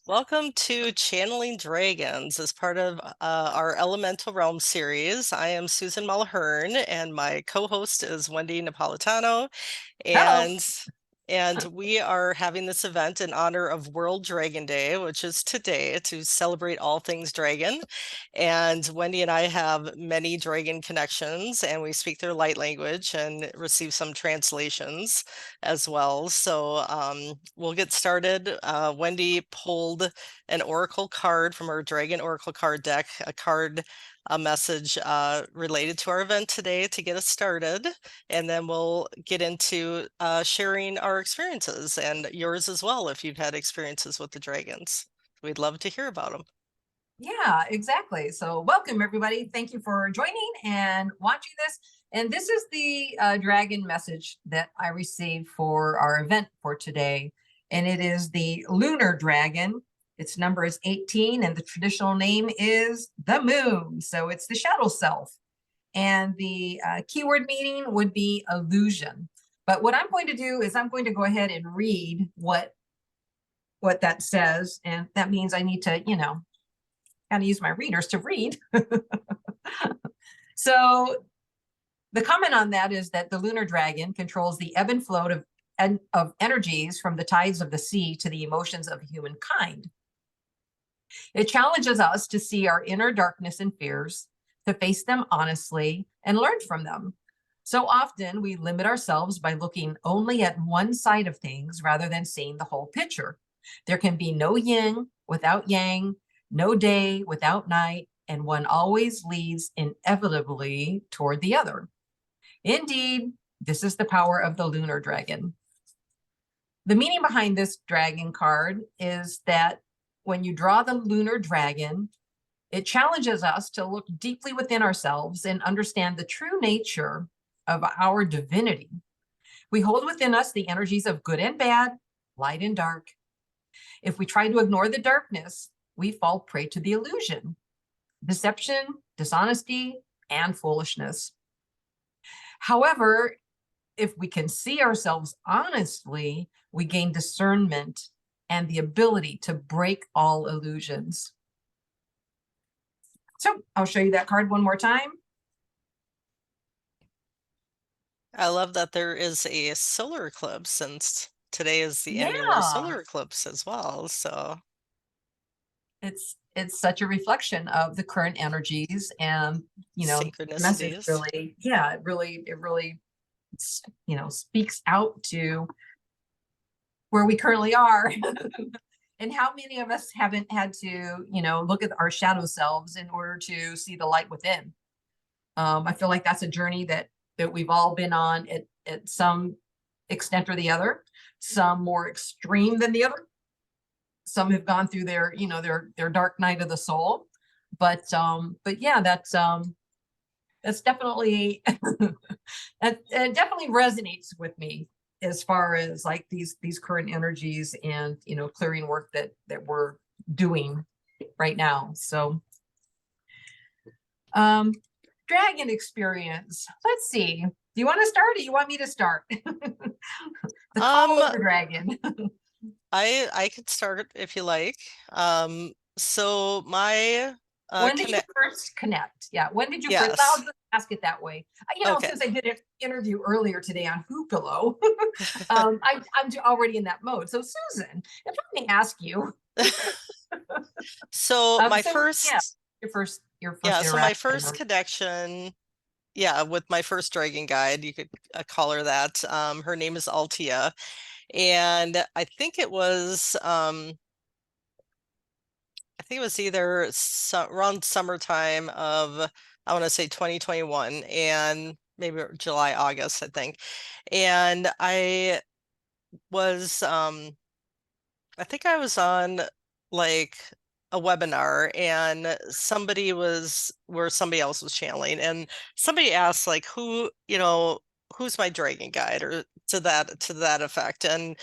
Welcome to Channeling Dragons as part of our Elemental Realm series. I am Susan Mulheran, and my co-host is Wendy Napolitano. Hello. And we are having this event in honor of World Dragon Day, which is today, to celebrate all things dragon. And Wendy and I have many dragon connections, and we speak their light language and receive some translations as well. So we'll get started. Wendy pulled an oracle card from her dragon oracle card deck, a message related to our event today to get us started, and then we'll get into sharing our experiences and yours as well if you've had experiences with the dragons. We'd love to hear about them. Yeah, exactly. So, welcome everybody. Thank you for joining and watching this. And this is the dragon message that I received for our event for today. And it is the lunar dragon. Its number is 18, and the traditional name is the moon. So, it's the shadow self. And the keyword meaning would be illusion. But what I'm going to do is I'm going to go ahead and read what that says. And that means I need to, kind of use my readers to read. So the comment on that is that the lunar dragon controls the ebb and flow of energies from the tides of the sea to the emotions of humankind. It challenges us to see our inner darkness and fears, to face them honestly and learn from them. So often we limit ourselves by looking only at one side of things rather than seeing the whole picture. There can be no yin without yang, no day without night, and one always leads inevitably toward the other. Indeed, this is the power of the lunar dragon. The meaning behind this dragon card is that when you draw the lunar dragon, it challenges us to look deeply within ourselves and understand the true nature of our divinity. We hold within us the energies of good and bad, light and dark. If we try to ignore the darkness, we fall prey to the illusion, deception, dishonesty, and foolishness. However, if we can see ourselves honestly, we gain discernment and the ability to break all illusions. So I'll show you that card one more time. I love that there is a solar eclipse since today is the annual Yeah, solar eclipse as well. So it's such a reflection of the current energies, and the message synchronicities. really, yeah, it really speaks out to where we currently are. And how many of us haven't had to look at our shadow selves in order to see the light within. I feel like that's a journey that we've all been on at some extent or the other, some more extreme than the other. Some have gone through their dark night of the soul. But yeah, that's definitely that it definitely resonates with me as far as like these current energies and clearing work that we're doing right now. So um dragon experience. Let's see. Do you want to start or you want me to start? The call Um, of the dragon. I could start if you like. So my When did you connect first connect? Yeah. When did you first? I'll yes. just ask it that way. Okay. Since I did an interview earlier today on Who Pillow, I'm already in that mode. So, Susan, if I may ask you, So my so yeah, first your first yeah, so my interaction. first connection, yeah, with my first dragon guide, you could call her that. Her name is Altia, and I think it was either around summertime of, I want to say 2021, and maybe July, August, I think. And was, I think I was on like a webinar, and where somebody else was channeling, and somebody asked like who's my dragon guide, or to that effect. And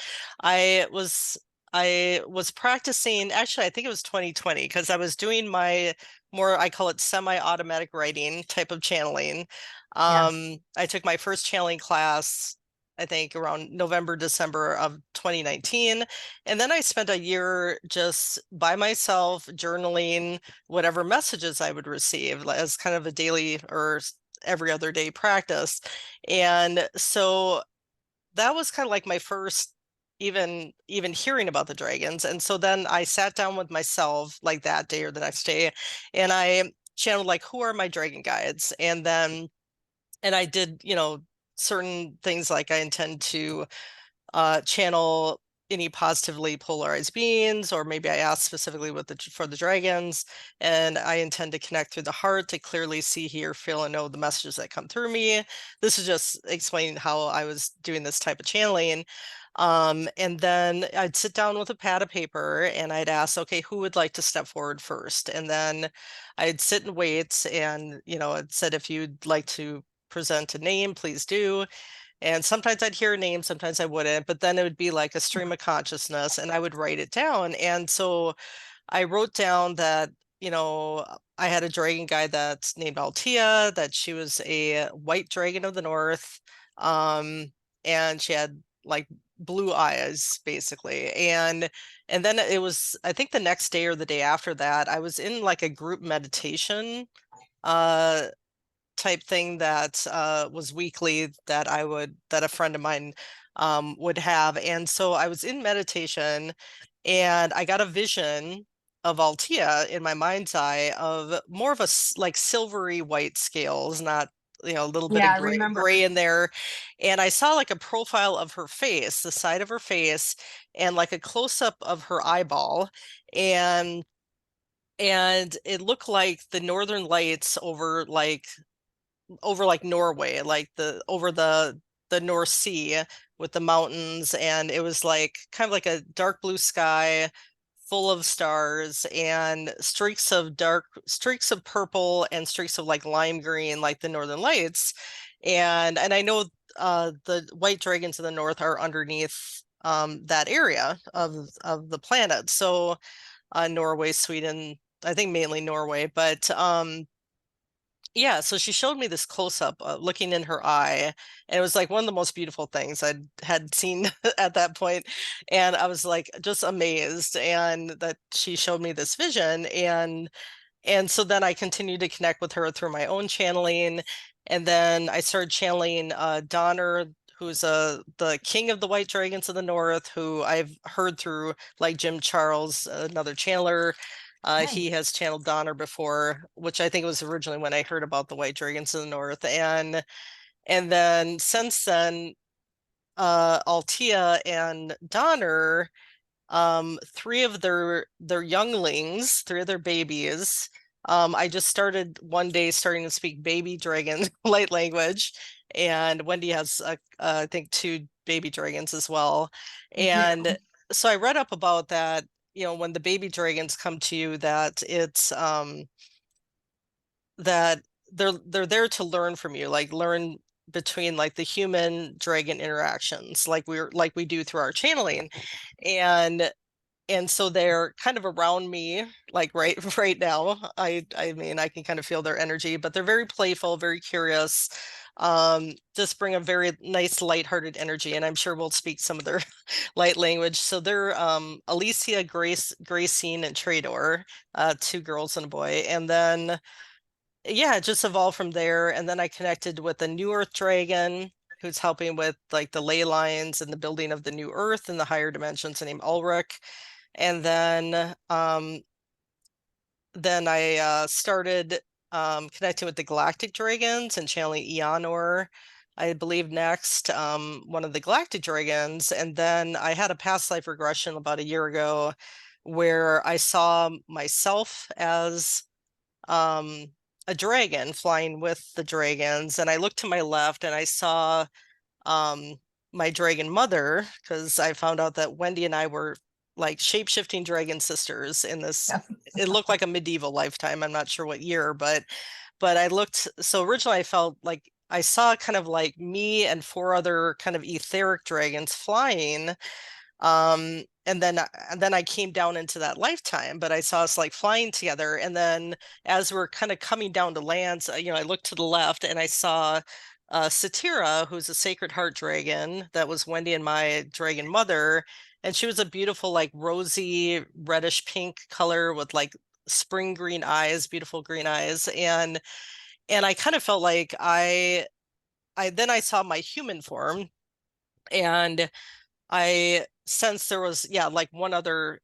I was I was practicing, actually I think it was 2020, because I was doing my more, I call it semi-automatic writing type of channeling. Yes. I took my first channeling class I think around November, December of 2019. And then I spent a year just by myself journaling whatever messages I would receive as kind of a daily or every other day practice. And so that was kind of like my first even hearing about the dragons. And so then I sat down with myself like that day or the next day, and I channeled like, who are my dragon guides? And I did, certain things like I intend to channel any positively polarized beings, or maybe I asked specifically for the dragons, and I intend to connect through the heart to clearly see, hear, feel, and know the messages that come through me. This is just explaining how I was doing this type of channeling. And then I'd sit down with a pad of paper and I'd ask, okay, who would like to step forward first? And then I'd sit and wait, and it said, if you'd like to present a name, please do. And sometimes I'd hear a name, sometimes I wouldn't, but then it would be like a stream of consciousness and I would write it down. And so I wrote down that, I had a dragon guide that's named Altia, that she was a white dragon of the north. And she had like blue eyes basically. And then it was, I think the next day or the day after that, I was in like a group meditation uh type thing that was weekly that a friend of mine would have. And so I was in meditation and I got a vision of Altia in my mind's eye of more of a like silvery white scales, not a little bit Yeah, of I gray remember. in there. And I saw like a profile of her face, the side of her face, and like a close up of her eyeball. And it looked like the northern lights over like Norway, like the North Sea with the mountains, and it was like kind of like a dark blue sky full of stars and streaks of purple and streaks of like lime green, like the northern lights. And I know the white dragons in the north are underneath that area of the planet. So Norway, Sweden, I think mainly Norway, but yeah, so she showed me this close up looking in her eye, and it was like one of the most beautiful things I'd had seen at that point. And I was like just amazed, and that she showed me this vision. And so then I continued to connect with her through my own channeling. And then I started channeling Donner, who's the king of the White Dragons of the North, who I've heard through like Jim Charles, another channeler. He Nice. has channeled Donner before, which I think was originally when I heard about the White Dragons of the North. And then since then, Altia and Donner, three of their younglings, three of their babies. I just started one day starting to speak baby dragon light language, and Wendy has I think two baby dragons as well. I do. And so I read up about that, when the baby dragons come to you, that it's that they're there to learn from you, like learn between like the human dragon interactions, like we do through our channeling. And so they're kind of around me like right now. I mean, I can kind of feel their energy, but they're very playful, very curious. Just bring a very nice lighthearted energy, and I'm sure we'll speak some of their light language. So they're Alicia, Gracine, and Trador, two girls and a boy. And then yeah, it just evolved from there. And then I connected with the New Earth Dragon, who's helping with like the ley lines and the building of the new Earth in the higher dimensions, named Ulrich. And then I started connecting with the galactic dragons and channeling Eonor, I believe next, one of the galactic dragons. And then I had a past life regression about a year ago where I saw myself as a dragon flying with the dragons. And I looked to my left and I saw um, my dragon mother, because I found out that Wendy and I were like shape-shifting dragon sisters in this. Yeah. It looked like a medieval lifetime. I'm not sure what year, but I looked. So originally, I felt like I saw kind of like me and four other kind of etheric dragons flying. And then I came down into that lifetime, but I saw us like flying together. And then as we're kind of coming down to land, I looked to the left and I saw Satira, who's a sacred heart dragon that was Wendy and my dragon mother. And she was a beautiful, like rosy, reddish pink color with like spring green eyes, beautiful green eyes. And I kind of felt like I then I saw my human form, and I sensed there was, yeah, like one other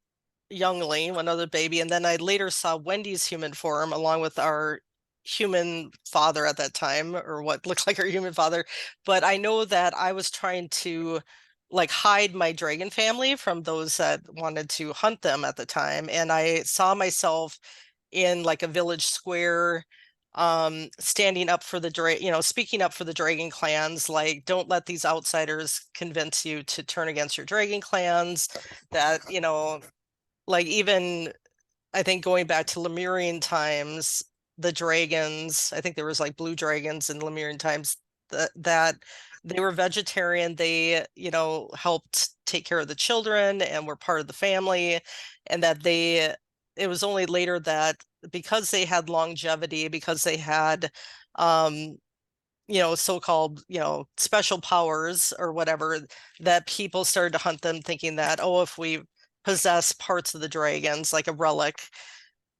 youngling, one other baby. And then I later saw Wendy's human form along with our human father at that time, or what looked like our human father. But I know that I was trying to like hide my dragon family from those that wanted to hunt them at the time. And I saw myself in like a village square, standing up for the speaking up for the dragon clans, like, don't let these outsiders convince you to turn against your dragon clans. That, like, even I think going back to Lemurian times, the dragons, I think there was like blue dragons in Lemurian times, that they were vegetarian. They, helped take care of the children and were part of the family. And that it was only later that because they had longevity, because they had, um, so-called, special powers or whatever, that people started to hunt them thinking that, oh, if we possess parts of the dragons, like a relic,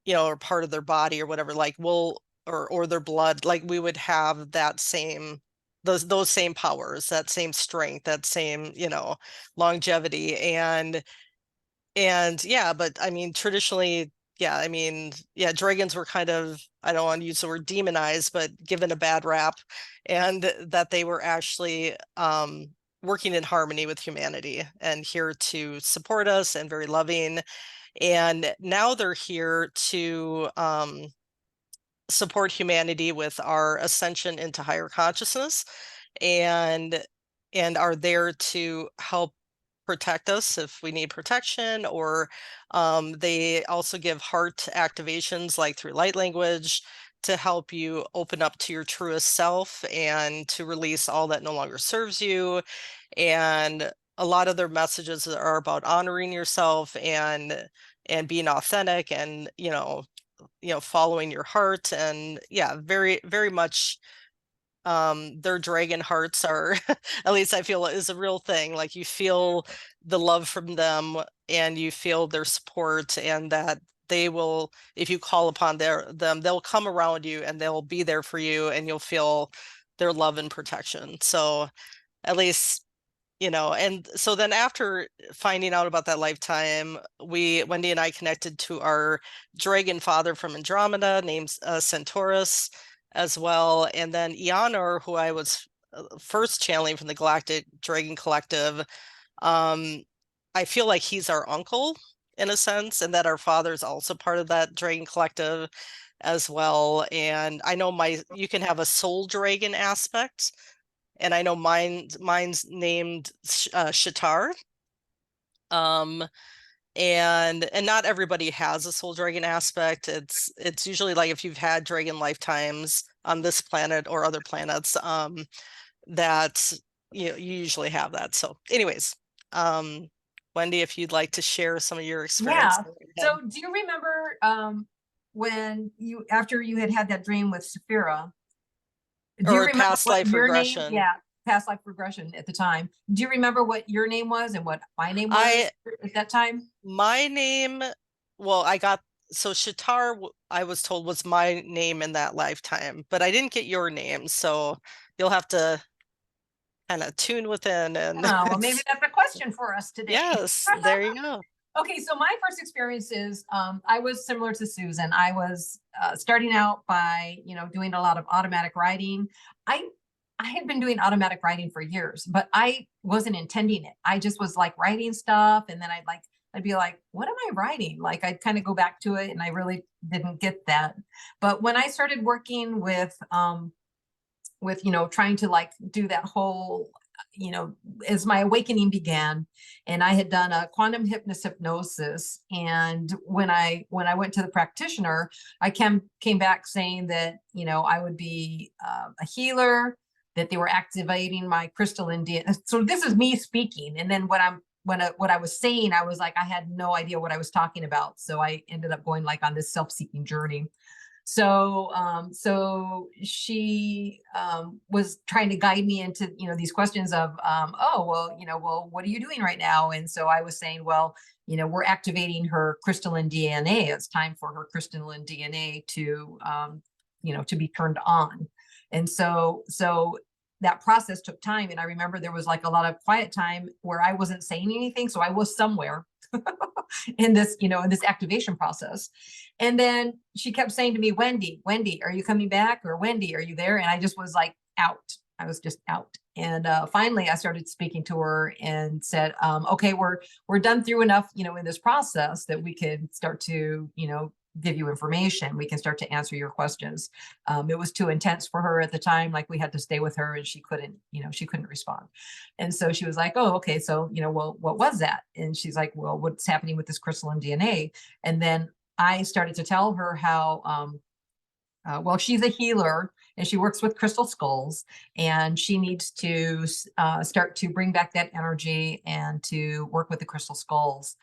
or part of their body or whatever, like or their blood, like we would have that same, those same powers, that same strength, that same, longevity. And yeah, but I mean, traditionally, yeah, I mean, yeah, dragons were kind of, I don't want to use the word demonized, but given a bad rap, and that they were actually working in harmony with humanity and here to support us and very loving. And now they're here to support humanity with our ascension into higher consciousness, and are there to help protect us if we need protection. Or they also give heart activations like through light language to help you open up to your truest self and to release all that no longer serves you. And a lot of their messages are about honoring yourself and being authentic, and following your heart. And yeah, very very much, their dragon hearts are at least I feel is a real thing. Like, you feel the love from them, and you feel their support, and that they will, if you call upon them, they'll come around you and they'll be there for you, and you'll feel their love and protection. So at least, and so then after finding out about that lifetime, Wendy and I connected to our dragon father from Andromeda named Centaurus as well. And then Eonor, who I was first channeling from the Galactic Dragon Collective, um, I feel like he's our uncle in a sense, and that our father is also part of that Dragon Collective as well. And I know you can have a soul dragon aspect, and I know mine's named Shatar. Um, and not everybody has a soul dragon aspect. It's usually like if you've had dragon lifetimes on this planet or other planets, that you usually have that. So, anyways, um, Wendy, if you'd like to share some of your experience. Yeah. So do you remember when after you had that dream with Saphira, do you Or remember past what life your name? regression. Yeah, past life regression at the time. Do you remember what your name was and what my name was at that time? My name, well, so Shatar, I was told, was my name in that lifetime, but I didn't get your name. So you'll have to kind of tune within and Oh, well, maybe that's a question for us today. yes, there you go. Okay, so my first experience is I was similar to Susan. I was starting out by, doing a lot of automatic writing. I I had been doing automatic writing for years, but I wasn't intending it. I just was like writing stuff, and then I'd be like, what am I writing? Like I'd kind of go back to it, and I really didn't get that. But when I started working with trying to like do that whole, as my awakening began, and I had done a quantum hypnosis, and when I went to the practitioner, I came back saying that I would be a healer, that they were activating my crystalline DNA. So this is me speaking, and then what I was saying, I was like, I had no idea what I was talking about. So I ended up going like on this self-seeking journey. So she was trying to guide me into, these questions of, oh, well, well, what are you doing right now? And so I was saying, well, we're activating her crystalline DNA. It's time for her crystalline DNA to, to be turned on. And so that process took time. And I remember there was like a lot of quiet time where I wasn't saying anything. So I was somewhere in this, in this activation process. And then she kept saying to me, Wendy, are you coming back? Or Wendy, are you there? And I just was like out. I was just out. And finally, I started speaking to her and said, okay, we're done through enough, in this process that we can start to, give you information. We can start to answer your questions. It was too intense for her at the time. Like we had to stay with her and she couldn't, she couldn't respond. And so she was like, oh, okay. So, well, what was that? And she's like, well, what's happening with this crystalline DNA? And then I started to tell her how, well, she's a healer and she works with crystal skulls, and she needs to start to bring back that energy and to work with the crystal skulls.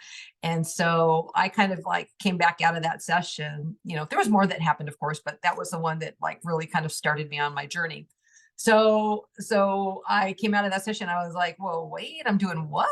And so I kind of like came back out of that session. There was more that happened, of course, but that was the one that like really kind of started me on my journey. So I came out of that session. I was like, whoa, wait, I'm doing what?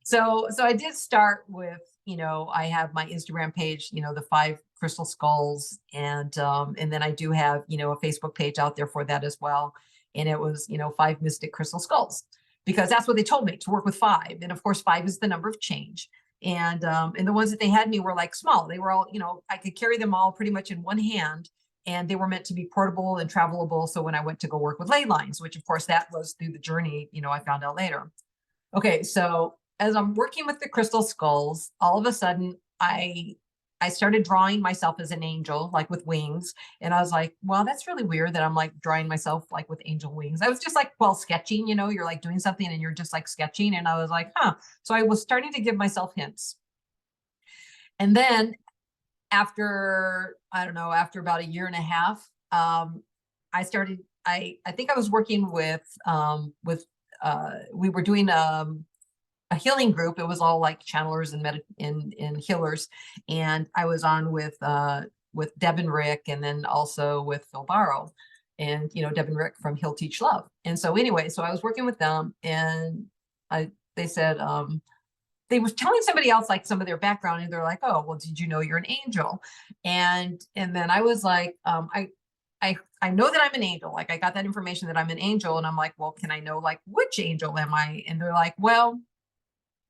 So I did start with, I have my Instagram page, the 5 crystal skulls, and then I do have, a Facebook page out there for that as well. And it was, 5 mystic crystal skulls, because that's what they told me, to work with 5. And of course, 5 is the number of change. And the ones that they had me were like small. They were all, I could carry them all pretty much in one hand, and they were meant to be portable and travelable. So when I went to go work with ley lines, which of course that was through the journey, I found out later. Okay, so as I'm working with the crystal skulls, all of a sudden I started drawing myself as an angel, like with wings. And I was like, well, that's really weird that I'm like drawing myself like with angel wings. I was just like, well, sketching, you're like doing something and you're just like sketching. And I was like, huh. So I was starting to give myself hints. And then after, I don't know, after about 1.5 years, I started, I think I was working with, we were doing, a healing group. It was all like channelers and healers. And I was on with Deb and Rick, and then also with Phil Barrow, and, Deb and Rick from Heal Teach Love. And so anyway, so I was working with them, and they said, they were telling somebody else like some of their background, and they're like, oh, well, did you know you're an angel? And then I was like, I know that I'm an angel. Like I got that information that I'm an angel. And I'm like, well, can I know like which angel am I? And they're like, well,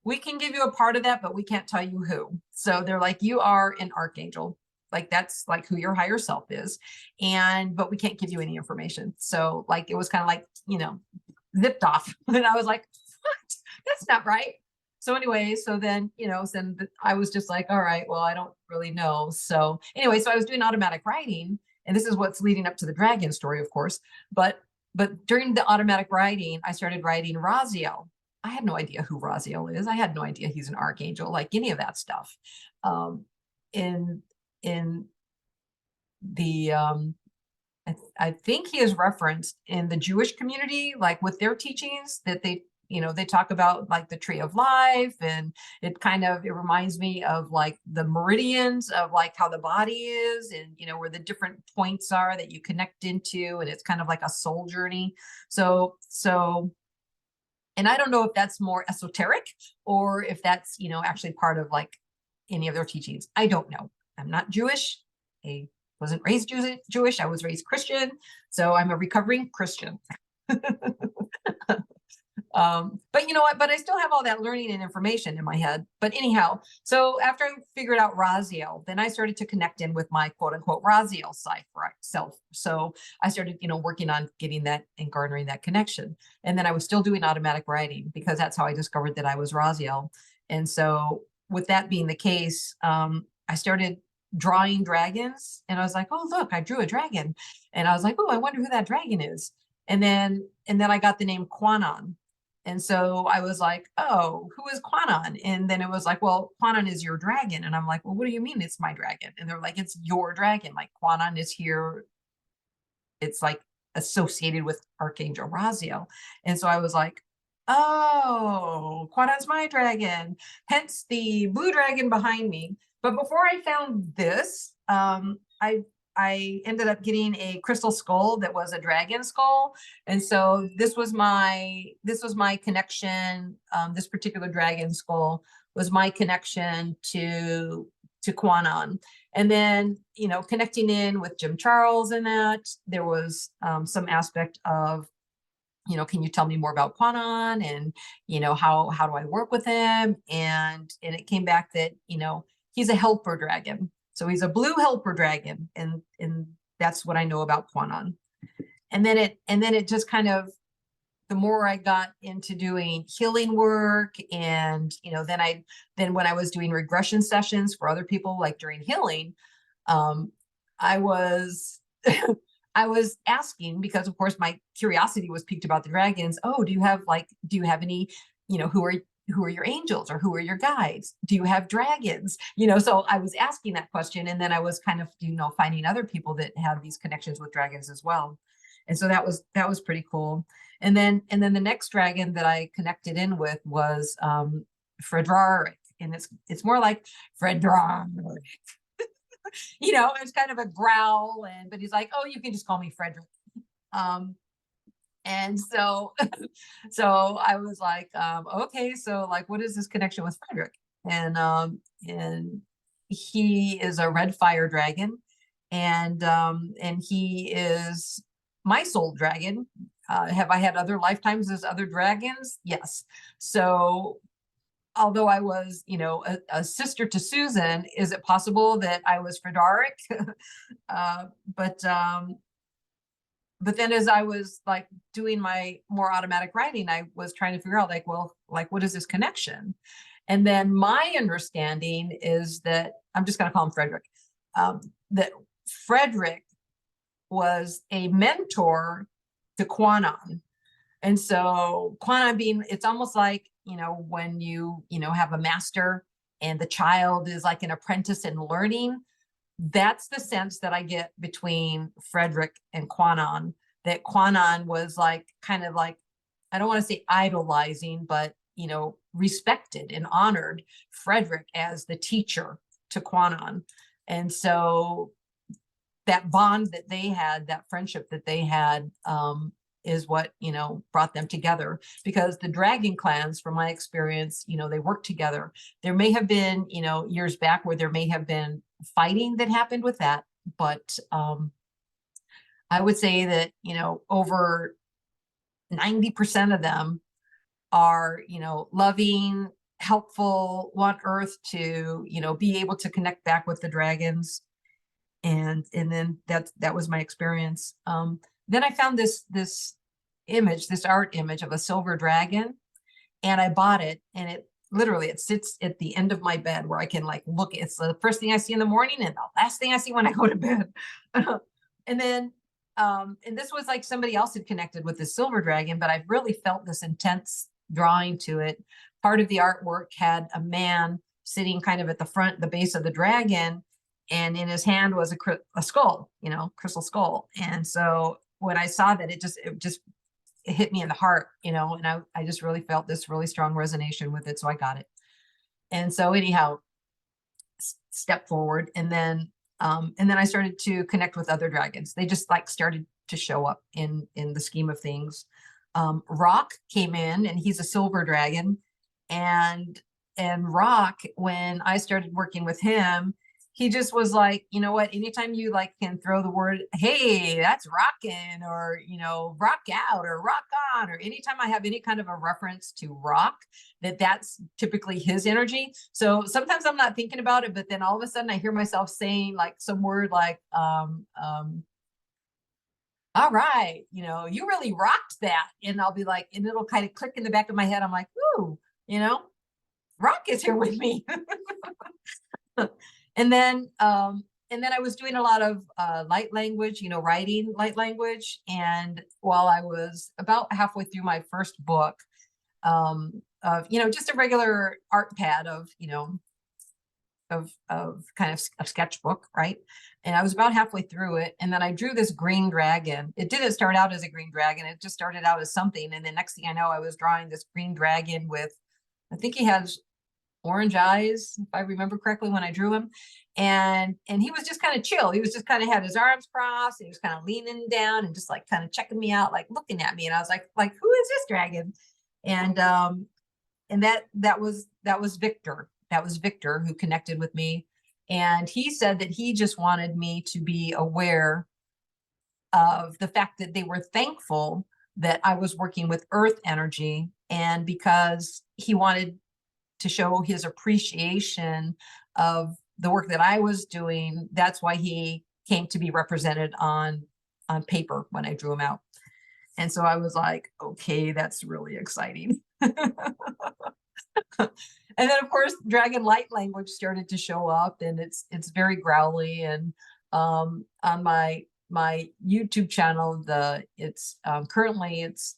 we can give you a part of that, but we can't tell you who. So they're like, you are an archangel. Like that's like who your higher self is. But we can't give you any information. So like, it was kind of like, zipped off. And I was like, what? That's not right. So anyway, so then, then I was just like, all right, well, I don't really know. So anyway, so I was doing automatic writing, and this is what's leading up to the dragon story, of course. But during the automatic writing, I started writing Raziel. I had no idea who Raziel is. I had no idea he's an archangel, like any of that stuff. In the, I think he is referenced in the Jewish community, like with their teachings that they talk about like the tree of life, and it reminds me of like the meridians of like how the body is, and where the different points are that you connect into, and it's kind of like a soul journey. So and I don't know if that's more esoteric or if that's, actually part of like any of their teachings. I don't know. I'm not Jewish. I wasn't raised Jewish. I was raised Christian. So I'm a recovering Christian. But you know what? But I still have all that learning and information in my head. But anyhow, so after I figured out Raziel, then I started to connect in with my quote unquote Raziel self. So I started, working on getting that and garnering that connection. And then I was still doing automatic writing, because that's how I discovered that I was Raziel. And so with that being the case, I started drawing dragons, and I was like, oh, look, I drew a dragon. And I was like, oh, I wonder who that dragon is. And then I got the name Quanon. And so I was like, oh, who is Quanon? And then it was like, well, Quanon is your dragon. And I'm like, well, what do you mean it's my dragon? And they're like, it's your dragon. Like Quanon is here. It's like associated with Archangel Raziel. And so I was like, oh, Quanon's my dragon. Hence the blue dragon behind me. But before I found this, I I ended up getting a crystal skull that was a dragon skull. And so this was my connection. This particular dragon skull was my connection to Quanon. And then, you know, connecting in with Jim Charles in that, there was some aspect of, you know, can you tell me more about Quanon, and, you know, how do I work with him? And it came back that, you know, he's a helper dragon. So he's a blue helper dragon. And that's what I know about Quanon. And then it just kind of, the more I got into doing healing work, and, you know, then when I was doing regression sessions for other people, like during healing, I was I was asking, because of course my curiosity was piqued about the dragons. Oh, do you have any, you know, who are your angels, or who are your guides? Do you have dragons? You know, so I was asking that question, and then I was kind of, you know, finding other people that have these connections with dragons as well. And so that was pretty cool. And then the next dragon that I connected in with was Frederick, and it's more like Frederick. You know, it's kind of a growl, but he's like, oh, you can just call me Frederick. And so so I was like, okay, so like, what is this connection with Frederick? And he is a red fire dragon, and he is my soul dragon. Have I had other lifetimes as other dragons? Yes. So although I was, you know, a sister to Susan, is it possible that I was Frederick? But then as I was like doing my more automatic writing, I was trying to figure out, like, well, like, what is this connection? And then my understanding is that, I'm just going to call him Frederick, that Frederick was a mentor to Quanon. And so Quanon being, it's almost like, you know, when you know, have a master and the child is like an apprentice in learning. That's the sense that I get between Frederick and Quanon, that Quanon was like, kind of like, I don't want to say idolizing, but, you know, respected and honored Frederick as the teacher to Quanon. And so that bond that they had, that friendship that they had, is what, you know, brought them together. Because the dragon clans, from my experience, you know, they work together. There may have been, you know, years back where there may have been fighting that happened with that, but I would say that, you know, over 90% of them are, you know, loving, helpful, want Earth to, you know, be able to connect back with the dragons. And then that was my experience. Then I found this art image of a silver dragon, and I bought it, and it literally, it sits at the end of my bed where I can like look. It's the first thing I see in the morning and the last thing I see when I go to bed. And then and this was like somebody else had connected with the silver dragon, but I've really felt this intense drawing to it. Part of the artwork had a man sitting kind of at the front, the base of the dragon, and in his hand was a skull, you know, crystal skull. And so when I saw that, it hit me in the heart, you know, and I just really felt this really strong resonation with it. So I got it. And so anyhow, step forward. And then I started to connect with other dragons. They just like started to show up in the scheme of things. Rock came in, and he's a silver dragon. And Rock, when I started working with him, he just was like, you know what, anytime you like can throw the word, hey, that's rocking, or, you know, rock out or rock on, or anytime I have any kind of a reference to rock, that's typically his energy. So sometimes I'm not thinking about it, but then all of a sudden I hear myself saying like some word like, all right, you know, you really rocked that. And I'll be like, and it'll kind of click in the back of my head. I'm like, ooh, you know, rock is here with me. And then I was doing a lot of light language, you know, writing light language. And while I was about halfway through my first book, of, you know, just a regular art pad of, you know, of kind of a sketchbook, right? And I was about halfway through it, and then I drew this green dragon. It didn't start out as a green dragon. It just started out as something. And then next thing I know, I was drawing this green dragon with, I think he has orange eyes, if I remember correctly when I drew him. And he was just kind of chill. He was just kind of had his arms crossed. He was kind of leaning down and just like kind of checking me out, like looking at me. And I was like, who is this dragon? And that was Victor. That was Victor who connected with me. And he said that he just wanted me to be aware of the fact that they were thankful that I was working with earth energy, and because he wanted to show his appreciation of the work that I was doing, that's why he came to be represented on paper when I drew him out. And so I was like, okay, that's really exciting. And then of course dragon light language started to show up, and it's very growly. And on my YouTube channel, currently it's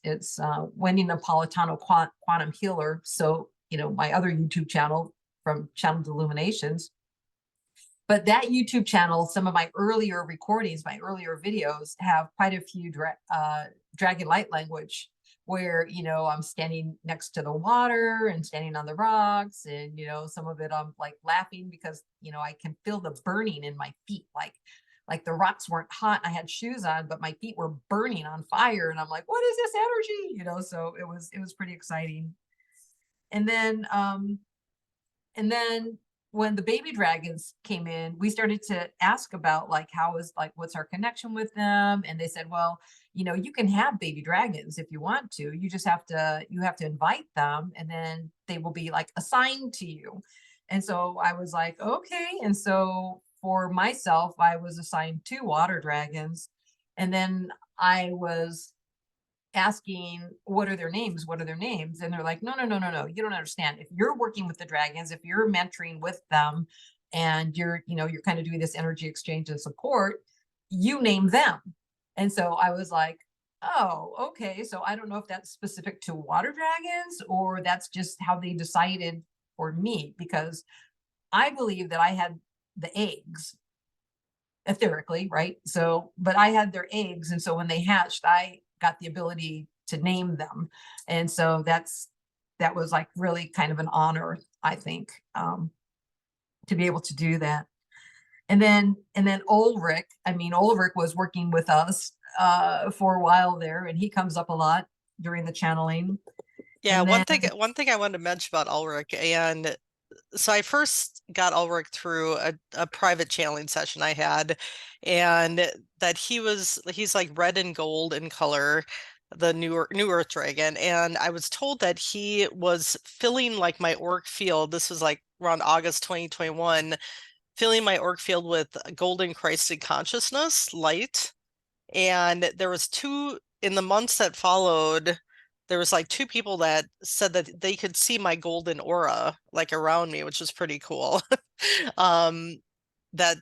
Wendy Napolitano Quantum Healer. So, you know, my other YouTube channel from Channeled Illuminations. But that YouTube channel, some of my earlier recordings, my earlier videos have quite a few dragon light language, where, you know, I'm standing next to the water and standing on the rocks, and, you know, some of it I'm like laughing because, you know, I can feel the burning in my feet, like the rocks weren't hot. I had shoes on, but my feet were burning on fire, and I'm like, what is this energy? You know, so it was pretty exciting. And then when the baby dragons came in, we started to ask about like, what's our connection with them? And they said, well, you know, you can have baby dragons if you want to. You just have to invite them, and then they will be like assigned to you. And so I was like, okay. And so for myself, I was assigned 2 water dragons. And then I was asking, what are their names? What are their names? And they're like, no, you don't understand. If you're working with the dragons, if you're mentoring with them, and you're kind of doing this energy exchange and support, you name them. And so I was like, oh, okay. So I don't know if that's specific to water dragons, or that's just how they decided for me, because I believe that I had the eggs etherically, right? So, but I had their eggs. And so when they hatched, I got the ability to name them. And so that was like really kind of an honor, I think, to be able to do that. And then Ulrich was working with us for a while there, and he comes up a lot during the channeling. Yeah, And one then, thing I wanted to mention about Ulrich, and so I first got Ulrich through a private channeling session I had, and that he's like red and gold in color, the new Earth dragon, and I was told that he was filling like my auric field. This was like around August 2021, filling my auric field with golden Christed consciousness light. And there was two in the months that followed, there was like 2 people that said that they could see my golden aura like around me, which was pretty cool. um that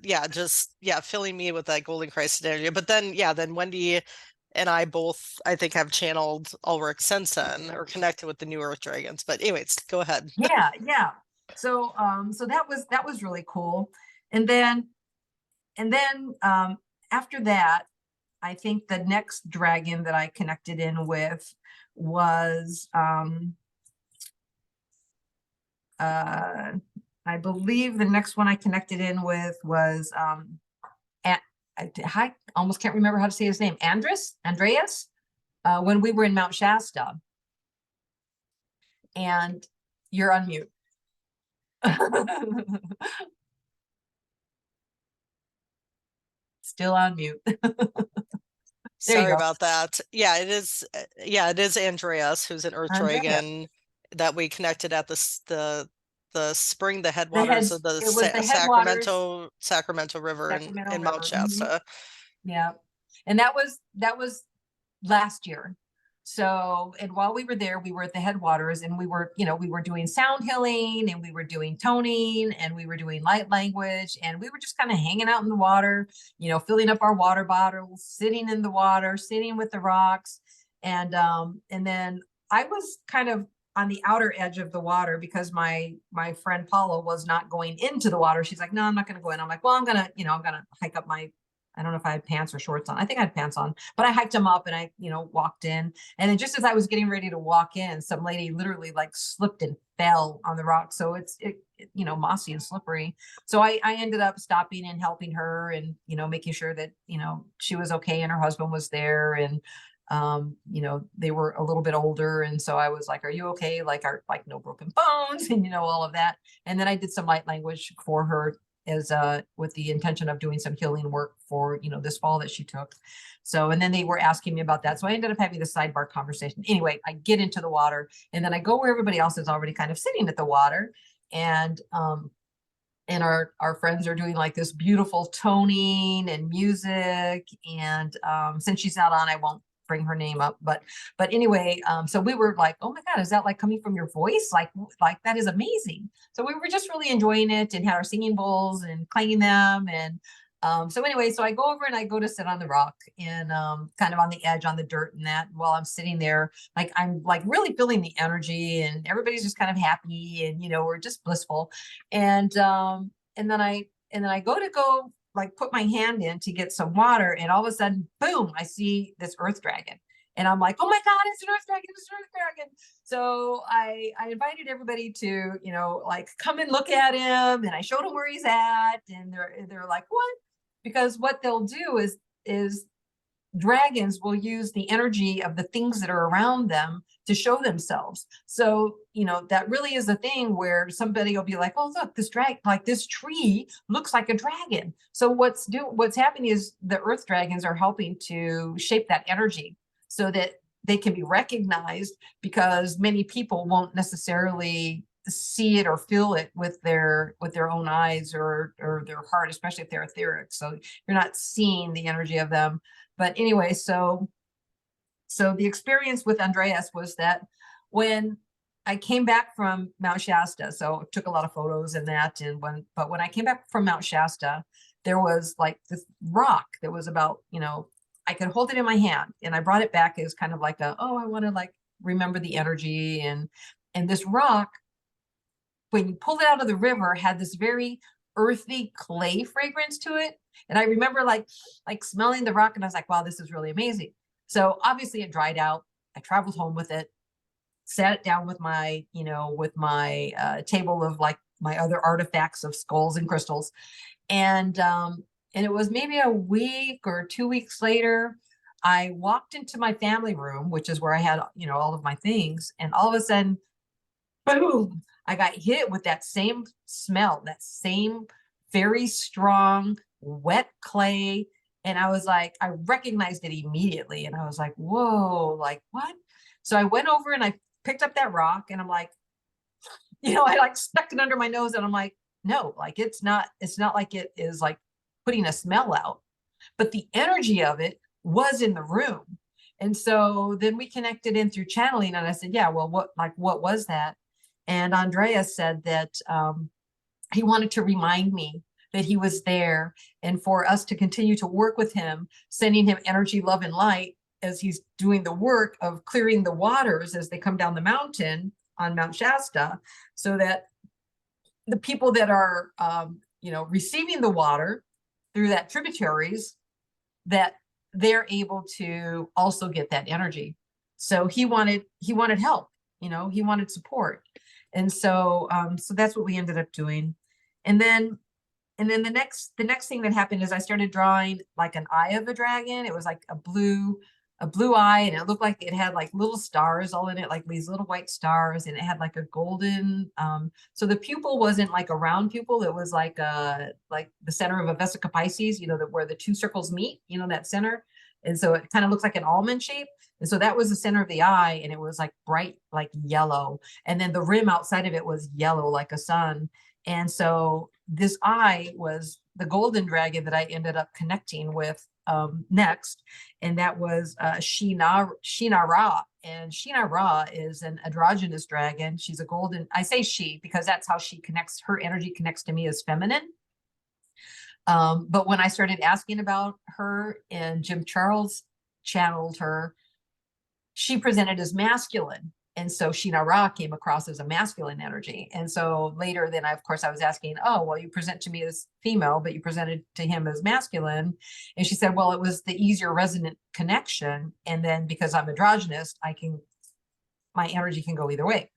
filling me with that golden Christ energy. But then then Wendy and I both, I think, have channeled Ulrich since then, or connected with the new Earth Dragons. But anyways, go ahead. yeah. So so that was really cool. And then after that, I think the next dragon that I connected in with was I believe the next one I connected in with was I almost can't remember how to say his name. Andreas, when we were in Mount Shasta. And you're on mute. Still on mute. Sorry about that. Yeah, it is. Yeah, it is Andreas, who's an Earth Andrea. Dragon that we connected at the spring, the headwaters of the It was the headwaters, Sacramento River Sacramento in Mount River. Mhm. Shasta. Yeah. And that was last year. So, and while we were there, we were at the headwaters, and we were doing sound healing, and we were doing toning, and we were doing light language, and we were just kind of hanging out in the water, filling up our water bottles, sitting in the water, sitting with the rocks. And then I was kind of on the outer edge of the water, because my friend Paula was not going into the water. She's like, no, I'm not going to go in. I'm like, well, I'm going to hike up my, I don't know if I had pants or shorts on. I think I had pants on, but I hiked them up, and I, walked in. And then just as I was getting ready to walk in, some lady literally like slipped and fell on the rock. So it's you know, mossy and slippery. So I ended up stopping and helping her, and you know, making sure that, you know, she was okay and her husband was there. And you know, they were a little bit older, and so I was like, are you okay? Like, are like no broken bones and you know, all of that. And then I did some light language for her, as with the intention of doing some healing work for, you know, this fall that she took. So, and then they were asking me about that, so I ended up having the sidebar conversation. Anyway, I get into the water, and then I go where everybody else is already kind of sitting at the water. And our friends are doing like this beautiful toning and music. And since she's not on, I won't bring her name up, but anyway, so we were like, oh my God, is that like coming from your voice? Like that is amazing. So we were just really enjoying it, and had our singing bowls and clanging them. And so anyway, so I go over and I go to sit on the rock, and kind of on the edge, on the dirt, and that while I'm sitting there, like I'm like really feeling the energy, and everybody's just kind of happy, and you know, we're just blissful. And then I go like put my hand in to get some water, and all of a sudden, boom, I see this earth dragon. And I'm like, oh my God, it's an earth dragon, it's an earth dragon. So I invited everybody to, you know, like come and look at him, and I showed him where he's at, and they're like, what? Because what they'll do is dragons will use the energy of the things that are around them to show themselves. So, you know, that really is a thing where somebody will be like, oh, look, this tree looks like a dragon. So what's happening is the earth dragons are helping to shape that energy so that they can be recognized, because many people won't necessarily see it or feel it with their own eyes or their heart, especially if they're etheric. So you're not seeing the energy of them. But anyway, so the experience with Andreas was that when I came back from Mount Shasta, so took a lot of photos and that, and when I came back from Mount Shasta, there was like this rock that was about, you know, I could hold it in my hand, and I brought it back as kind of like oh, I want to like remember the energy. And this rock, when you pulled it out of the river, had this very earthy clay fragrance to it. And I remember like smelling the rock, and I was like, wow, this is really amazing. So obviously it dried out. I traveled home with it, sat it down with my, you know, with my table of like my other artifacts of skulls and crystals. And it was maybe a week or 2 weeks later, I walked into my family room, which is where I had, you know, all of my things. And all of a sudden, boom, I got hit with that same smell, that same very strong wet clay. And I was like, I recognized it immediately. And I was like, whoa, like what? So I went over and I picked up that rock, and I'm like, you know, I like stuck it under my nose, and I'm like, no, like it's not like it is like putting a smell out, but the energy of it was in the room. And so then we connected in through channeling, and I said, yeah, well, what was that? And Andreas said that he wanted to remind me that he was there, and for us to continue to work with him, sending him energy, love, and light as he's doing the work of clearing the waters as they come down the mountain on Mount Shasta, so that the people that are, you know, receiving the water through that tributaries, that they're able to also get that energy. So he wanted help, you know, he wanted support. And so so that's what we ended up doing. And then the next thing that happened is I started drawing like an eye of a dragon. It was like a blue eye, and it looked like it had like little stars all in it, like these little white stars, and it had like a golden so the pupil wasn't like a round pupil, it was like the center of a vesica Pisces, you know, where the two circles meet, you know, that center. And so it kind of looks like an almond shape. And so that was the center of the eye, and it was like bright, like yellow. And then the rim outside of it was yellow, like a sun. And so this eye was the golden dragon that I ended up connecting with next. And that was Sheena Ra. And Sheena Ra is an androgynous dragon. She's a golden, I say she because that's how she connects, her energy connects to me as feminine. But when I started asking about her and Jim Charles channeled her, she presented as masculine. And so Sheena Ra came across as a masculine energy. And so later then, of course, I was asking, oh, well, you present to me as female, but you presented to him as masculine. And she said, well, it was the easier resonant connection. And then because I'm androgynous, my energy can go either way.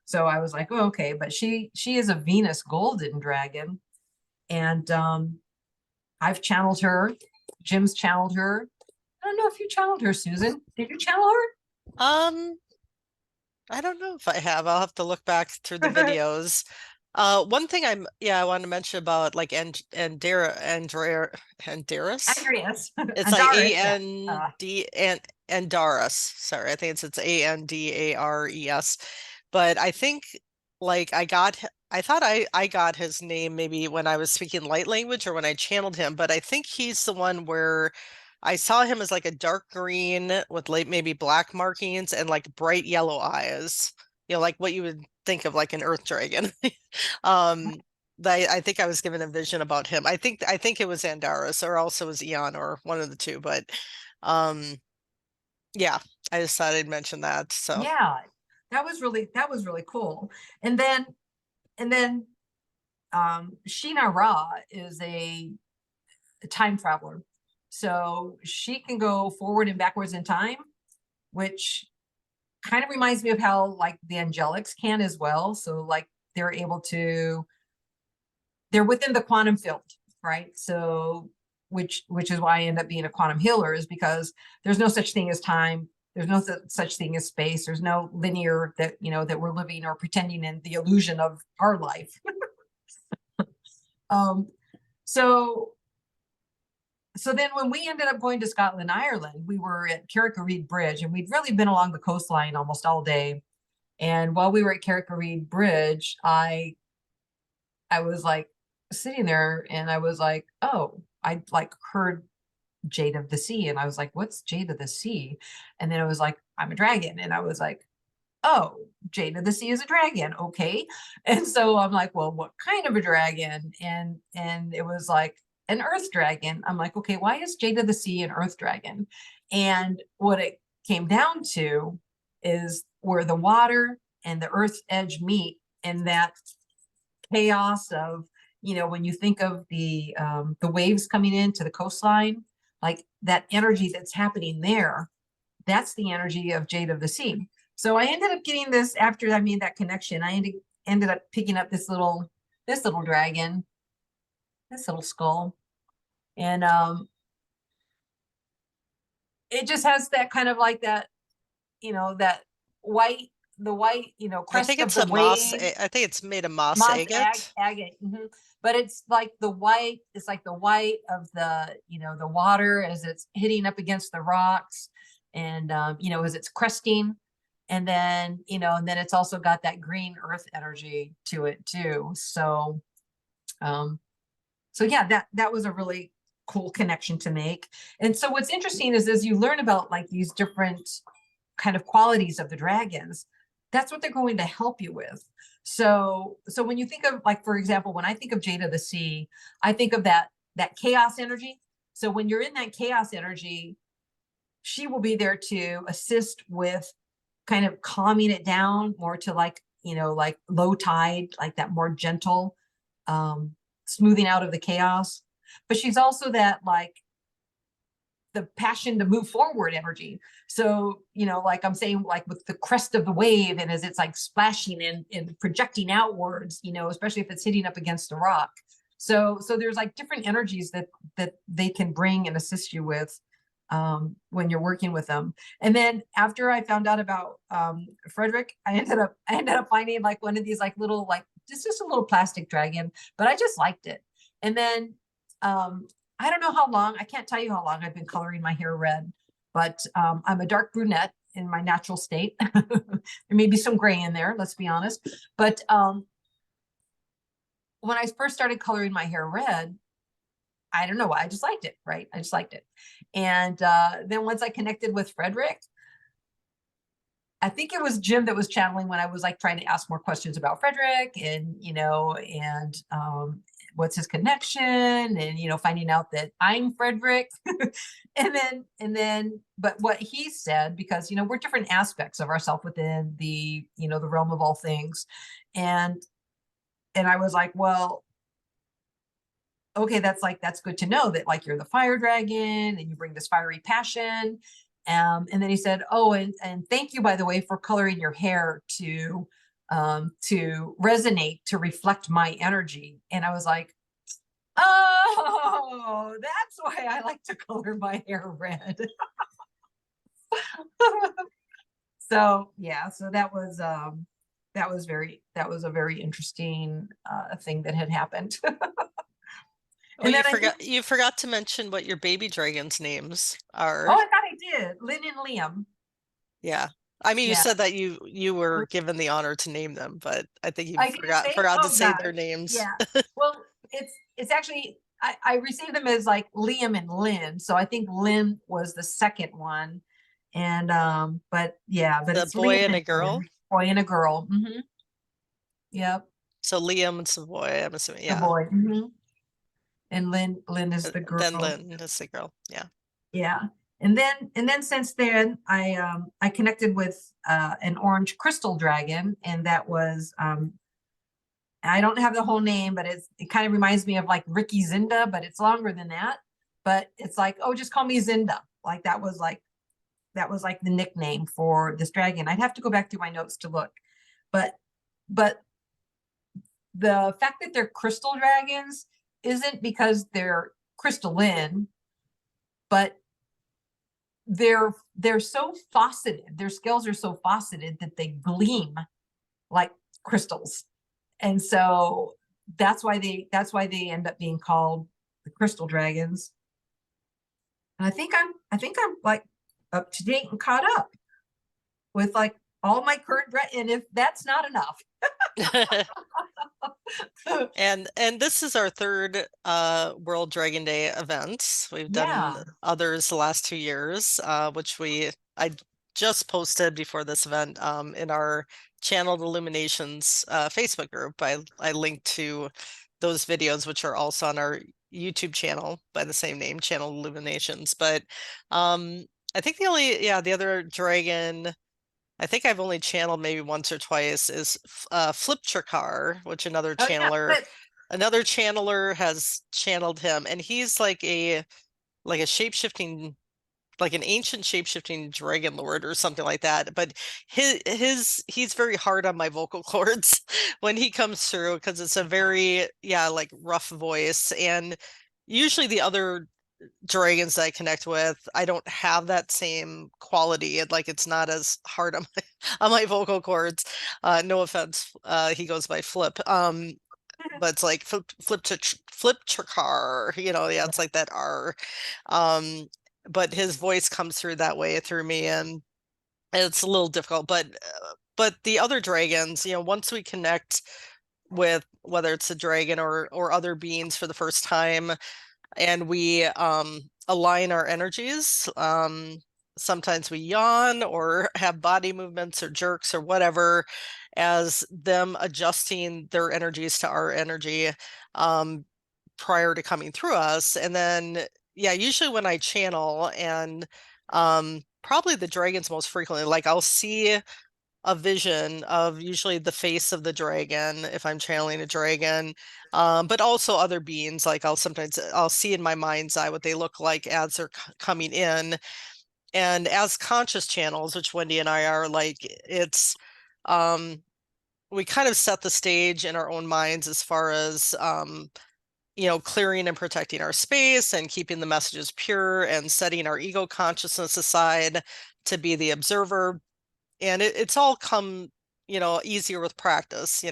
So I was like, oh, okay, but she is a Venus golden dragon. And I've channeled her. Jim's channeled her. I don't know if you channeled her, Susan. Did you channel Um, I don't know if I have. I'll have to look back through the her? videos. One thing I want to mention about like Andaris. Andreas. It's like Andaris, yeah. A-N-D and Andaris. Sorry, I think it's Andares. But I think like I thought I got his name maybe when I was speaking light language or when I channeled him, but I think he's the one where I saw him as like a dark green with like maybe black markings and like bright yellow eyes. You know, like what you would think of like an earth dragon. Um, I think I was given a vision about him. I think it was Andaris or also it was Eon or one of the two, but um yeah, I just thought I'd mention that. So Yeah, that was really cool. And then Sheena Ra is a time traveler. So she can go forward and backwards in time, which kind of reminds me of how like the angelics can as well. So like they're able to, they're within the quantum field, right? So which is why I end up being a quantum healer, is because there's no such thing as time. There's no such thing as space. There's no linear that, you know, that we're living or pretending in the illusion of our life. um, so so then when we ended up going to Scotland, Ireland, we were at Carrick-a-Reid Bridge, and we'd really been along the coastline almost all day. And while we were at Carrick-a-Reid Bridge, I was like sitting there and I was like, oh, I like heard Jade of the Sea. And I was like, what's Jade of the Sea? And then I was like, I'm a dragon. And I was like, oh, Jade of the Sea is a dragon. Okay. And so I'm like, well, what kind of a dragon? And it was like an earth dragon. I'm like, okay, why is Jade of the Sea an earth dragon? And what it came down to is where the water and the earth's edge meet, and that chaos of, you know, when you think of the waves coming into the coastline, like that energy that's happening there, that's the energy of Jade of the Sea. So I ended up getting this after I made that connection. I ended up picking up this little dragon, this little skull, and it just has that kind of like that, you know, that white, the white, you know, I think crest of it's the a moss. wave. I think it's made of moss Moss agate. agate. But it's like the white, it's like the white of the, you know, the water as it's hitting up against the rocks, and you know, as it's cresting. And then, you know, and then it's also got that green earth energy to it too. So so yeah, that was a really cool connection to make. And so what's interesting is as you learn about like these different kind of qualities of the dragons, that's what they're going to help you with. So when you think of, like, for example, when I think of Jade of the Sea, I think of that chaos energy. So when you're in that chaos energy, she will be there to assist with kind of calming it down more to like, you know, like low tide, like that more gentle smoothing out of the chaos. But she's also that like the passion to move forward energy. So, you know, like I'm saying, like with the crest of the wave, and as it's like splashing and projecting outwards, you know, especially if it's hitting up against a rock. So there's like different energies that they can bring and assist you with when you're working with them. And then after I found out about Frederick, I ended up finding like one of these like little, like just a little plastic dragon, but I just liked it. And then I don't know how long, I can't tell you how long I've been coloring my hair red, but I'm a dark brunette in my natural state. There may be some gray in there, let's be honest. But when I first started coloring my hair red, I don't know why, I just liked it, right? I just liked it. And then once I connected with Frederick, I think it was Jim that was channeling when I was like trying to ask more questions about Frederick, and, you know, and what's his connection, and, you know, finding out that I'm Frederick. and then, but what he said, because, you know, we're different aspects of ourselves within the, you know, the realm of all things. And I was like, well, okay, that's good to know that like you're the fire dragon and you bring this fiery passion. And then he said, oh, and thank you, by the way, for coloring your hair to to resonate, to reflect my energy. And I was like, oh, that's why I like to color my hair red. So yeah, so that was a very interesting thing that had happened. Oh, And then I think, you forgot to mention what your baby dragon's names oh, are. I thought I did. Lynn and Liam. Yeah. I mean, you Yeah. said that you were given the honor to name them, but I think you I didn't say, forgot to oh say their gosh. names. Yeah. Well, it's actually I received them as like Liam and Lynn. So I think Lynn was the second one. And but yeah, but The it's Liam boy and and a girl. Lynn, boy and a girl. Yep. So Liam's the boy, I'm assuming. The Yeah. boy. And Lynn is the Then girl. Lynn is the girl. Yeah. Yeah. And then since then I connected with an orange crystal dragon, and that was I don't have the whole name, but it kind of reminds me of like Ricky Zinda, but it's longer than that. But it's like, oh, just call me Zinda. Like that was like the nickname for this dragon. I'd have to go back through my notes to look. But but the fact that they're crystal dragons isn't because they're crystalline, but they're so faceted. Their scales are so faceted that they gleam like crystals. And so that's why they end up being called the crystal dragons. And I think I'm like up to date and caught up with like all my current and if that's not enough. And this is our third World Dragon Day event. We've done Yeah. others the last 2 years, which I just posted before this event in our Channeled Illuminations Facebook group. I linked to those videos, which are also on our YouTube channel by the same name, Channeled Illuminations. But I think the other dragon I think I've only channeled maybe once or twice is Flip Chakar, which Oh yeah. another channeler has channeled him, and he's like a shape-shifting, like an ancient shape-shifting dragon lord or something like that. But he's very hard on my vocal cords when he comes through because it's a very like rough voice. And usually the other dragons that I connect with, I don't have that same quality. Like it's not as hard on on my vocal cords. No offense. He goes by Flip. But it's like flip to car, yeah, it's like that R. Um, but his voice comes through that way through me, and it's a little difficult. But the other dragons, once we connect with whether it's a dragon or other beings for the first time, and we align our energies. Sometimes we yawn or have body movements or jerks or whatever, as them adjusting their energies to our energy um, prior to coming through us. And then, yeah, usually when I channel and probably the dragons most frequently, like I'll see a vision of usually the face of the dragon if I'm channeling a dragon, but also other beings. Like I'll see in my mind's eye what they look like as they're coming in. And as conscious channels, which Wendy and I are, like it's we kind of set the stage in our own minds as far as clearing and protecting our space and keeping the messages pure and setting our ego consciousness aside to be the observer. And it's all come easier with practice.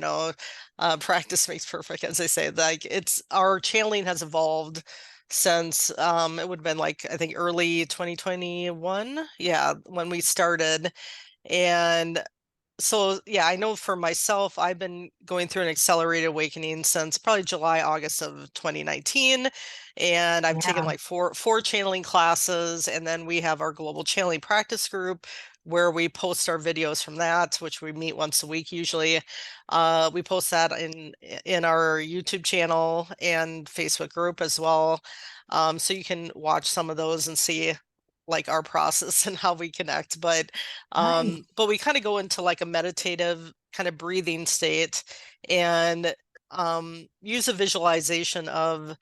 Practice makes perfect, as they say. Like it's our channeling has evolved since it would have been like I think early 2021, yeah, when we started. And so yeah, I know for myself, I've been going through an accelerated awakening since probably July, August of 2019. And I've taken Yeah. like four channeling classes, and then we have our global channeling practice group where we post our videos from that, which we meet once a week usually. We post that in our YouTube channel and Facebook group as well. So you can watch some of those and see like our process and how we connect. Nice. But we kind of go into like a meditative kind of breathing state and use a visualization of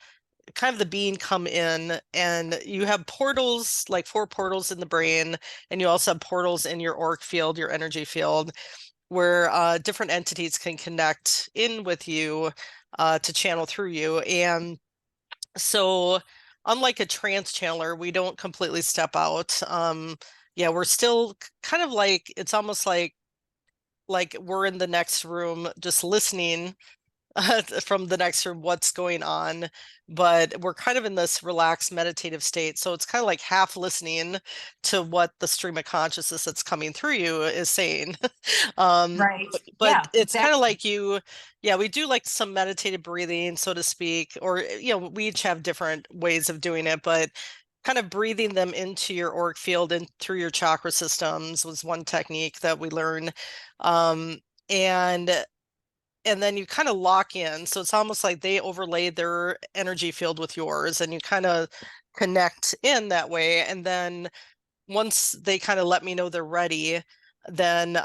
kind of the being come in, and you have portals, like 4 portals in the brain, and you also have portals in your auric field, your energy field, where different entities can connect in with you to channel through you. And so unlike a trance channeler, we don't completely step out. Yeah, we're still kind of like, it's almost like we're in the next room just listening from the next room what's going on, but we're kind of in this relaxed meditative state, so it's kind of like half listening to what the stream of consciousness that's coming through you is saying. Right. But Yeah, it's kind of exactly. like yeah, we do like some meditative breathing, so to speak, or we each have different ways of doing it, but kind of breathing them into your auric field and through your chakra systems was one technique that we learn. um, and and then you kind of lock in. So it's almost like they overlay their energy field with yours and you kind of connect in that way. And then once they kind of let me know they're ready, then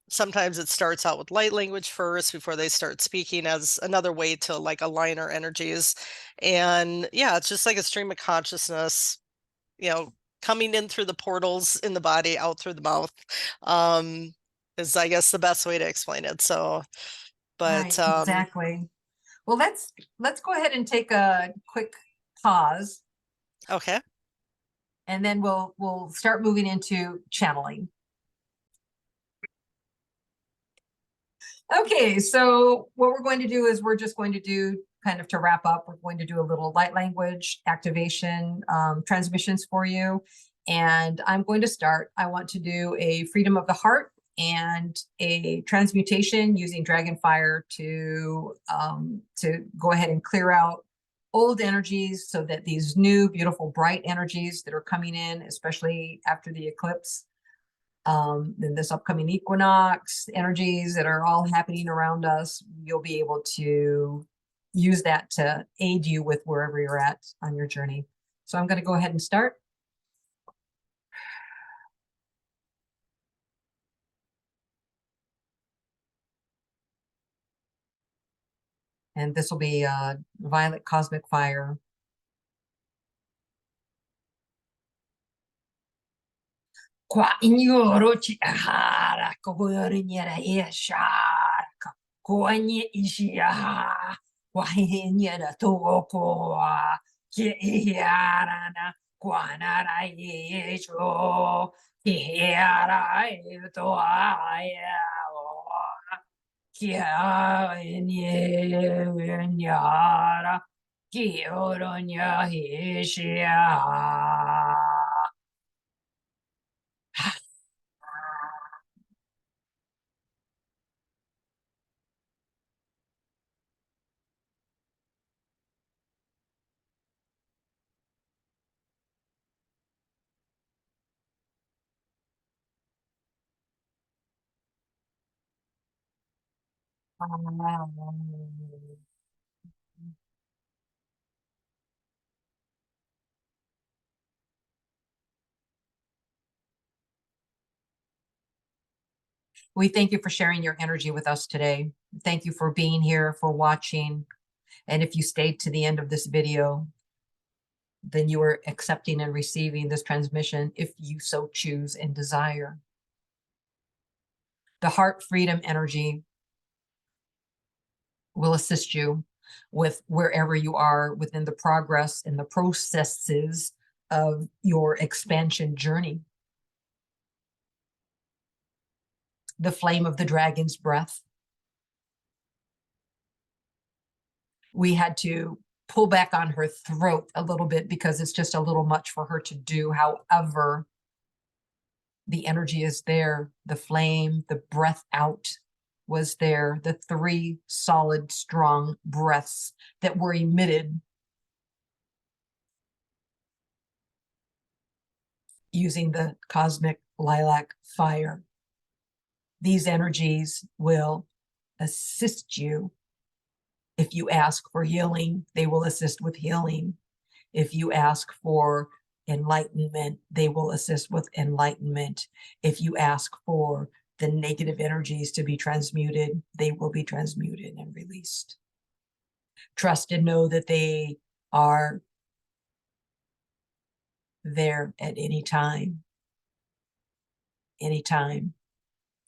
sometimes it starts out with light language first before they start speaking as another way to like align our energies. And yeah, it's just like a stream of consciousness, you know, coming in through the portals in the body, out through the mouth. Um, is I guess the best way to explain it. So but Right, exactly. Well, let's go ahead and take a quick pause, okay. and then we'll start moving into channeling. Okay, so what we're going to do is we're just going to do kind of to wrap up, we're going to do a little light language activation transmissions for you. And I'm going to start. I want to do a freedom of the heart and a transmutation using dragon fire to go ahead and clear out old energies so that these new, beautiful, bright energies that are coming in, especially after the eclipse, then this upcoming equinox, energies that are all happening around us, you'll be able to use that to aid you with wherever you're at on your journey. So I'm going to go ahead and start. And this will be violet cosmic fire. Qua ignoro ci ahara, kogorinera yeshara, koanye ishiaha, wahinyera toko, ke iarana, kwanara yesho, kiara eto aya, kia nyara, kioronya hishia. We thank you for sharing your energy with us today. Thank you for being here, for watching. And if you stayed to the end of this video, then you are accepting and receiving this transmission if you so choose and desire. The heart freedom energy will assist you with wherever you are within the progress and the processes of your expansion journey. The flame of the dragon's breath. We had to pull back on her throat a little bit because it's just a little much for her to do. However, the energy is there, the flame, the breath out was there, the 3 solid, strong breaths that were emitted using the cosmic lilac fire. These energies will assist you. If you ask for healing, they will assist with healing. If you ask for enlightenment, they will assist with enlightenment. If you ask for the negative energies to be transmuted, they will be transmuted and released. Trust and know that they are there at any time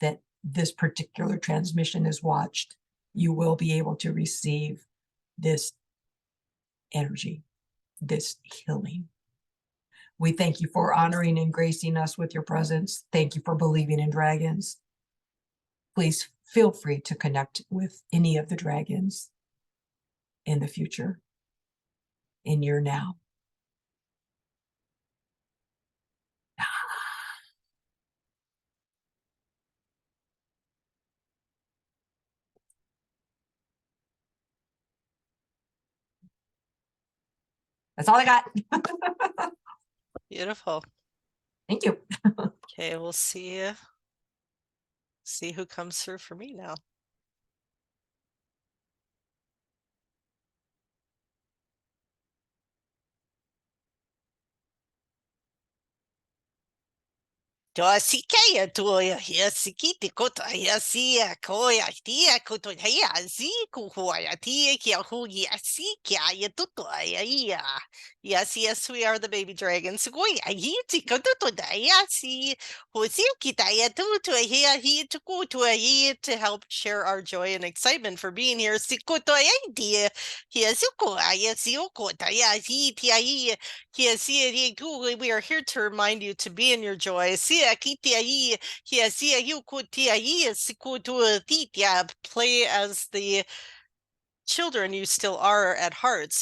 that this particular transmission is watched, you will be able to receive this energy, this healing. We thank you for honoring and gracing us with your presence. Thank you for believing in dragons. Please feel free to connect with any of the dragons in the future, in your now. That's all I got. Beautiful. Thank you. Okay, we'll see who comes through for me now. Toasikeya toya hiasikiti kota hiasia koya tia koto hiasi kuhoya tia kia hugi asikia yatutoya ia. Yes, we are the baby dragons. Goya hiti koto yasi hosikita yatuto hia hitukuto hi to help share our joy and excitement for being here. Sikoto idea hiasuko ayasiokota yasi tia. We are here to remind you to be in your joy. Play as the children you still are at heart.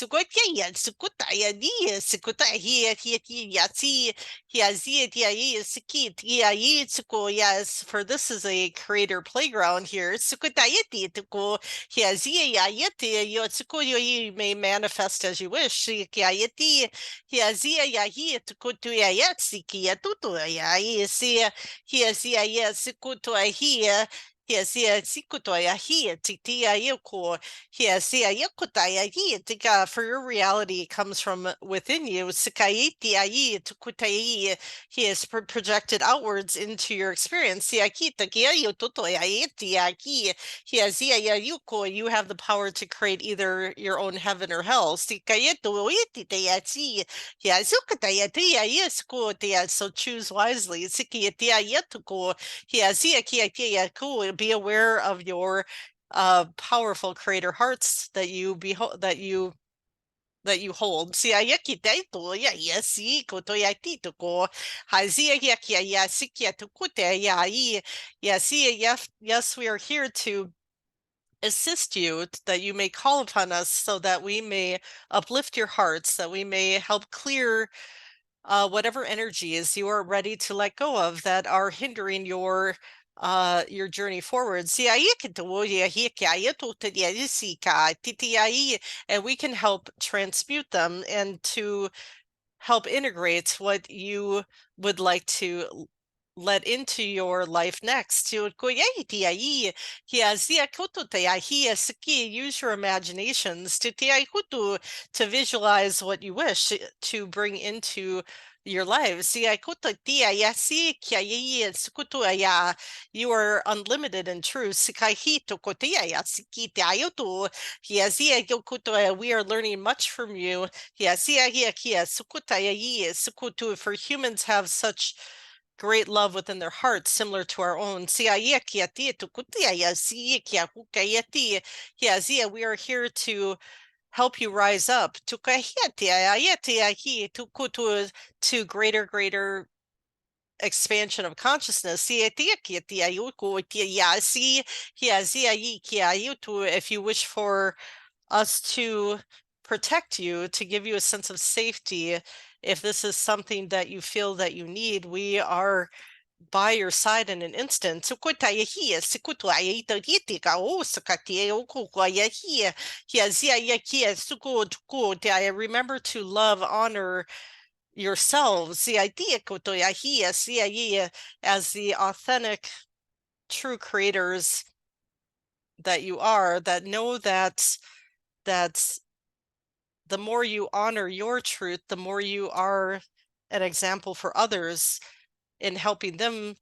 Yes, for this is a creator playground here. You may manifest as you wish. For your reality comes from within you. He is projected outwards into your experience. You have the power to create either your own heaven or hell. So choose wisely. Be aware of your powerful creator hearts that you hold. Yes, we are here to assist you, that you may call upon us so that we may uplift your hearts, that we may help clear whatever energies you are ready to let go of that are hindering your journey forward. And we can help transmute them and to help integrate what you would like to let into your life next. Use your imaginations to visualize what you wish to bring into your lives. You are unlimited and true. We are learning much from you. For humans have such great love within their hearts, similar to our own. We are here to help you rise up to greater expansion of consciousness. If you wish for us to protect you, to give you a sense of safety, if this is something that you feel that you need, we are by your side in an instant. Remember to love, honor yourselves. As the authentic, true creators that you are, that know that the more you honor your truth, the more you are an example for others in helping them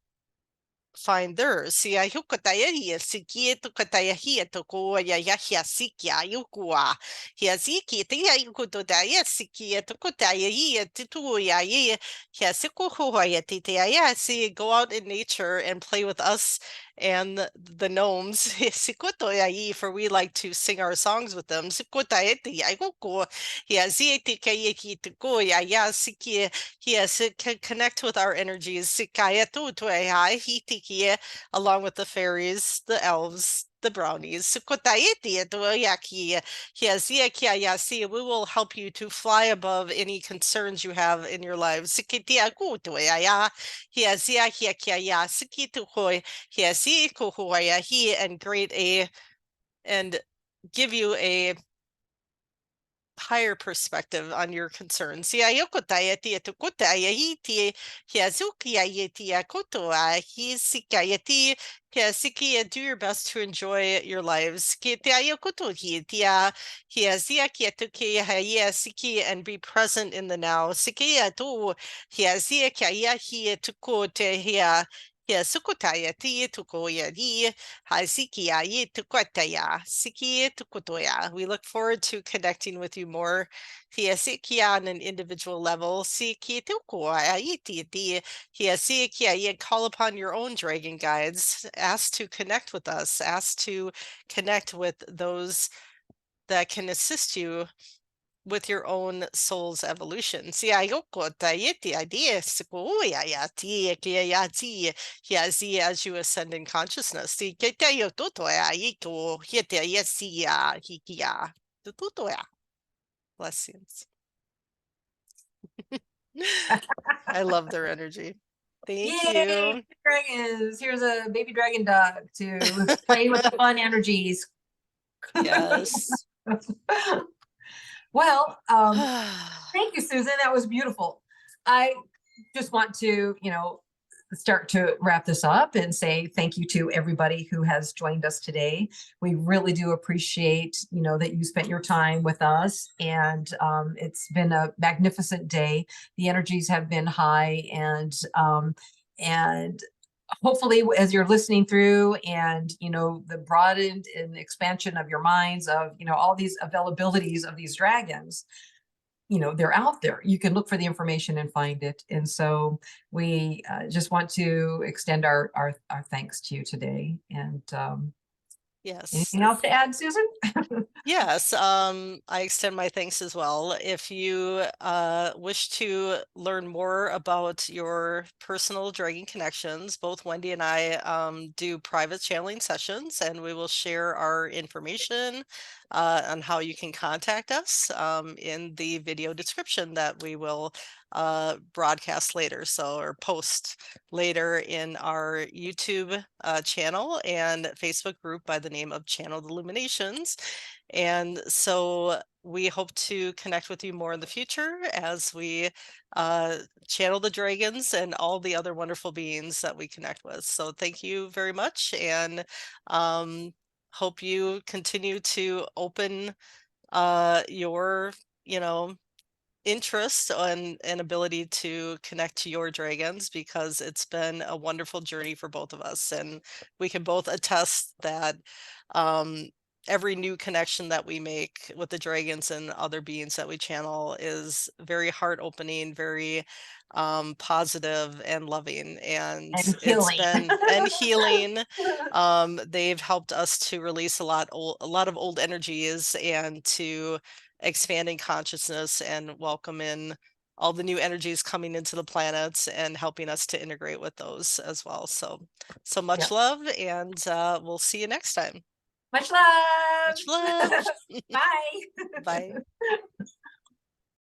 find theirs. Si ai hukataya ia siki e tukataya hia toko ya yahia siki a yukua. Hia siki te ia yukutotaya siki e tukotaya ia titu ya ia. Hia siku huaya te te ia si go out in nature and play with us and the gnomes. Sikoto ya i, for we like to sing our songs with them. Sikotaya te ia yuku. Hia zi te kaya ki te ko ya ya siki. Yes, it can connect with our energies. Sikaya tutuea hitikia, along with the fairies, the elves, the brownies. Sukotaitia tuayaki. Yes, yakia yasi. We will help you to fly above any concerns you have in your lives. Sikitia kutuea. Yes, yakia ya sikituhoi. Yes, kuhuaya he and great a and give you a higher perspective on your concerns. Ia yokotaya tia tukotaya iti hiazuki tia kotoa hisikayati hiasiki. Do your best to enjoy your lives. Kitia yokoto tia hiazia kiatuki hiasiki, and be present in the now. Sikia tu hiazia kaya hi tukote hia. Yes, sukotaya ti tukoya di haisikia yi tukotaya siki tukotoya. We look forward to connecting with you more. Hiasikia on an individual level. Siki tukoya iti ti hiasikia yi. Call upon your own dragon guides. Ask to connect with us. Ask to connect with those that can assist you with your own soul's evolution. Si ayoko tayeti idea sikuya ya ti ya ti ya zi, as you ascend in consciousness. Si kete toto ya ito hite yesi ya hikia toto ya. Blessings. I love their energy. Thank Yay, you. dragons. Here's a baby dragon dog to play with the fun energies. Yes. Well, thank you, Susan. That was beautiful. I just want to, start to wrap this up and say thank you to everybody who has joined us today. We really do appreciate, that you spent your time with us, and it's been a magnificent day. The energies have been high, and hopefully as you're listening through, and the broadened and expansion of your minds of all these availabilities of these dragons, they're out there. You can look for the information and find it. And so we just want to extend our thanks to you today. And Yes. anything else to add, Susan? Yes, I extend my thanks as well. If you wish to learn more about your personal dragon connections, both Wendy and I do private channeling sessions, and we will share our information on how you can contact us in the video description that we will broadcast later, or post later in our YouTube channel and Facebook group by the name of Channeled Illuminations. And so we hope to connect with you more in the future as we channel the dragons and all the other wonderful beings that we connect with. So thank you very much, and hope you continue to open your, interest and ability to connect to your dragons, because it's been a wonderful journey for both of us, and we can both attest that um, every new connection that we make with the dragons and other beings that we channel is very heart opening, very positive and loving, and And it's healing. been and healing. They've helped us to release a lot of old energies, and to expanding consciousness and welcome in all the new energies coming into the planets and helping us to integrate with those as well. So much Yeah. love, and we'll see you next time. Much love. Much love. Bye. Bye.